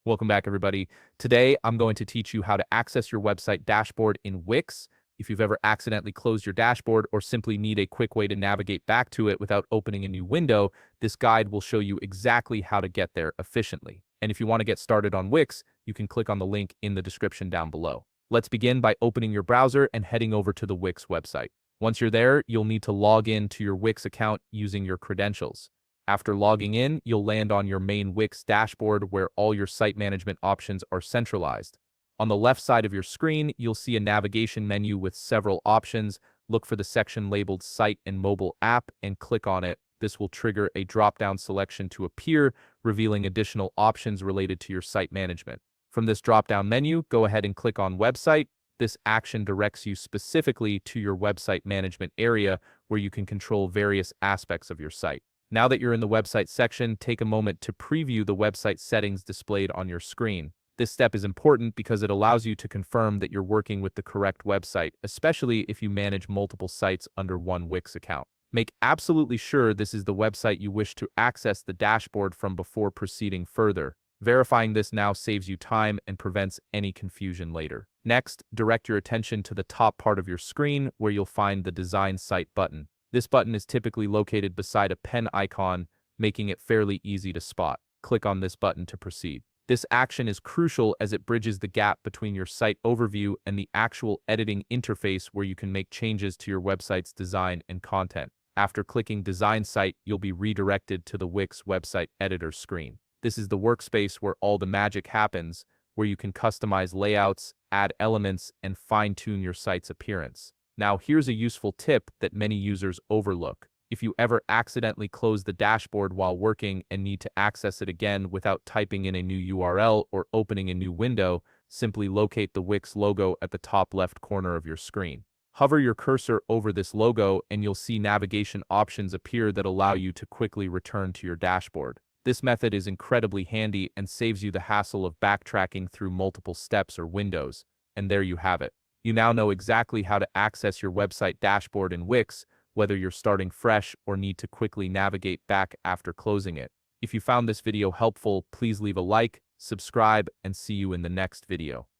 Welcome back, everybody. Today, I'm going to teach you how to access your website dashboard in Wix. If you've ever accidentally closed your dashboard or simply need a quick way to navigate back to it without opening a new window, this guide will show you exactly how to get there efficiently. And if you want to get started on Wix, you can click on the link in the description down below. Let's begin by opening your browser and heading over to the Wix website. Once you're there, you'll need to log in to your Wix account using your credentials. After logging in, you'll land on your main Wix dashboard where all your site management options are centralized. On the left side of your screen, you'll see a navigation menu with several options. Look for the section labeled Site and Mobile App and click on it. This will trigger a drop-down selection to appear, revealing additional options related to your site management. From this drop-down menu, go ahead and click on Website. This action directs you specifically to your website management area where you can control various aspects of your site. Now that you're in the website section, take a moment to preview the website settings displayed on your screen. This step is important because it allows you to confirm that you're working with the correct website, especially if you manage multiple sites under one Wix account. Make absolutely sure this is the website you wish to access the dashboard from before proceeding further. Verifying this now saves you time and prevents any confusion later. Next, direct your attention to the top part of your screen where you'll find the Design Site button. This button is typically located beside a pen icon, making it fairly easy to spot. Click on this button to proceed. This action is crucial as it bridges the gap between your site overview and the actual editing interface where you can make changes to your website's design and content. After clicking Design Site, you'll be redirected to the Wix website editor screen. This is the workspace where all the magic happens, where you can customize layouts, add elements, and fine-tune your site's appearance. Now, here's a useful tip that many users overlook. If you ever accidentally close the dashboard while working and need to access it again without typing in a new URL or opening a new window, simply locate the Wix logo at the top left corner of your screen. Hover your cursor over this logo and you'll see navigation options appear that allow you to quickly return to your dashboard. This method is incredibly handy and saves you the hassle of backtracking through multiple steps or windows. And there you have it. You now know exactly how to access your website dashboard in Wix, whether you're starting fresh or need to quickly navigate back after closing it. If you found this video helpful, please leave a like, subscribe, and see you in the next video.